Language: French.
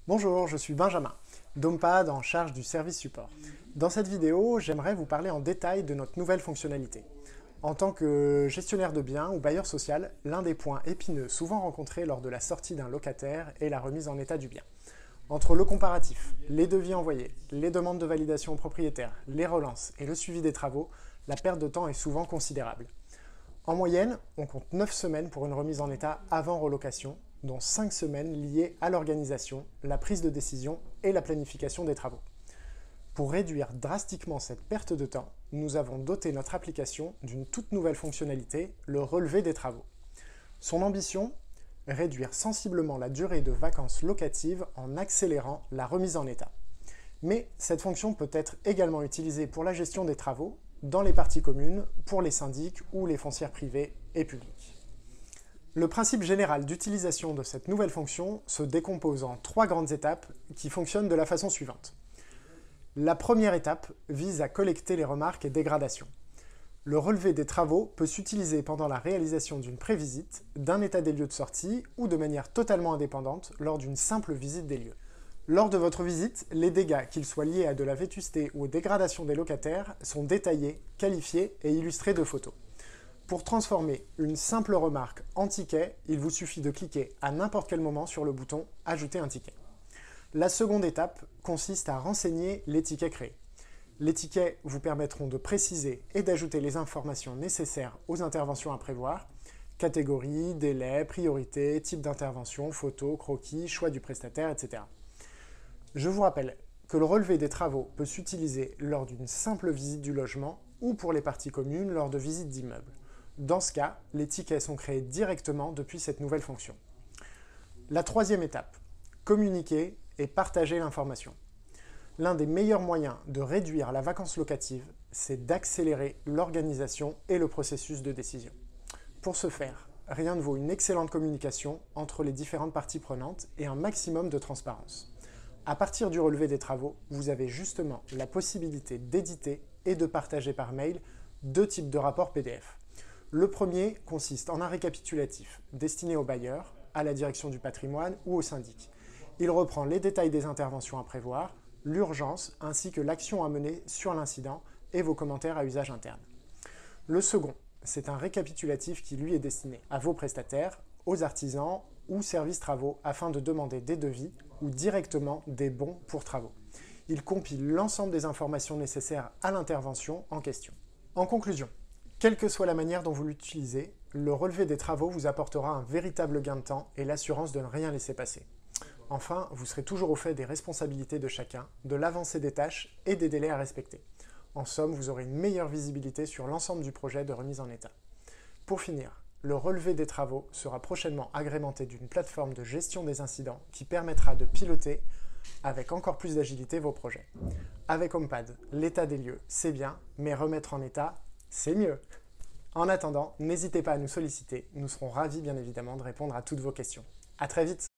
Bonjour, je suis Benjamin, Dompad en charge du service support. Dans cette vidéo, j'aimerais vous parler en détail de notre nouvelle fonctionnalité. En tant que gestionnaire de biens ou bailleur social, l'un des points épineux souvent rencontrés lors de la sortie d'un locataire est la remise en état du bien. Entre le comparatif, les devis envoyés, les demandes de validation au propriétaire, les relances et le suivi des travaux, la perte de temps est souvent considérable. En moyenne, on compte 9 semaines pour une remise en état avant relocation, dont 5 semaines liées à l'organisation, la prise de décision et la planification des travaux. Pour réduire drastiquement cette perte de temps, nous avons doté notre application d'une toute nouvelle fonctionnalité, le relevé des travaux. Son ambition, réduire sensiblement la durée de vacances locatives en accélérant la remise en état. Mais cette fonction peut être également utilisée pour la gestion des travaux, dans les parties communes, pour les syndics ou les foncières privées et publiques. Le principe général d'utilisation de cette nouvelle fonction se décompose en 3 grandes étapes qui fonctionnent de la façon suivante. La première étape vise à collecter les remarques et dégradations. Le relevé des travaux peut s'utiliser pendant la réalisation d'une prévisite, d'un état des lieux de sortie ou de manière totalement indépendante lors d'une simple visite des lieux. Lors de votre visite, les dégâts, qu'ils soient liés à de la vétusté ou aux dégradations des locataires, sont détaillés, qualifiés et illustrés de photos. Pour transformer une simple remarque en ticket, il vous suffit de cliquer à n'importe quel moment sur le bouton « Ajouter un ticket ». La seconde étape consiste à renseigner les tickets créés. Les tickets vous permettront de préciser et d'ajouter les informations nécessaires aux interventions à prévoir, catégorie, délai, priorité, type d'intervention, photo, croquis, choix du prestataire, etc. Je vous rappelle que le relevé des travaux peut s'utiliser lors d'une simple visite du logement ou pour les parties communes lors de visites d'immeubles. Dans ce cas, les tickets sont créés directement depuis cette nouvelle fonction. La troisième étape, communiquer et partager l'information. L'un des meilleurs moyens de réduire la vacance locative, c'est d'accélérer l'organisation et le processus de décision. Pour ce faire, rien ne vaut une excellente communication entre les différentes parties prenantes et un maximum de transparence. À partir du relevé des travaux, vous avez justement la possibilité d'éditer et de partager par mail 2 types de rapports PDF. Le premier consiste en un récapitulatif destiné au bailleur, à la direction du patrimoine ou au syndic. Il reprend les détails des interventions à prévoir, l'urgence ainsi que l'action à mener sur l'incident et vos commentaires à usage interne. Le second, c'est un récapitulatif qui lui est destiné à vos prestataires, aux artisans ou services travaux afin de demander des devis ou directement des bons pour travaux. Il compile l'ensemble des informations nécessaires à l'intervention en question. En conclusion, quelle que soit la manière dont vous l'utilisez, le relevé des travaux vous apportera un véritable gain de temps et l'assurance de ne rien laisser passer. Enfin, vous serez toujours au fait des responsabilités de chacun, de l'avancée des tâches et des délais à respecter. En somme, vous aurez une meilleure visibilité sur l'ensemble du projet de remise en état. Pour finir, le relevé des travaux sera prochainement agrémenté d'une plateforme de gestion des incidents qui permettra de piloter avec encore plus d'agilité vos projets. Avec Dompad, l'état des lieux, c'est bien, mais remettre en état, c'est mieux. En attendant, n'hésitez pas à nous solliciter, nous serons ravis bien évidemment de répondre à toutes vos questions. À très vite!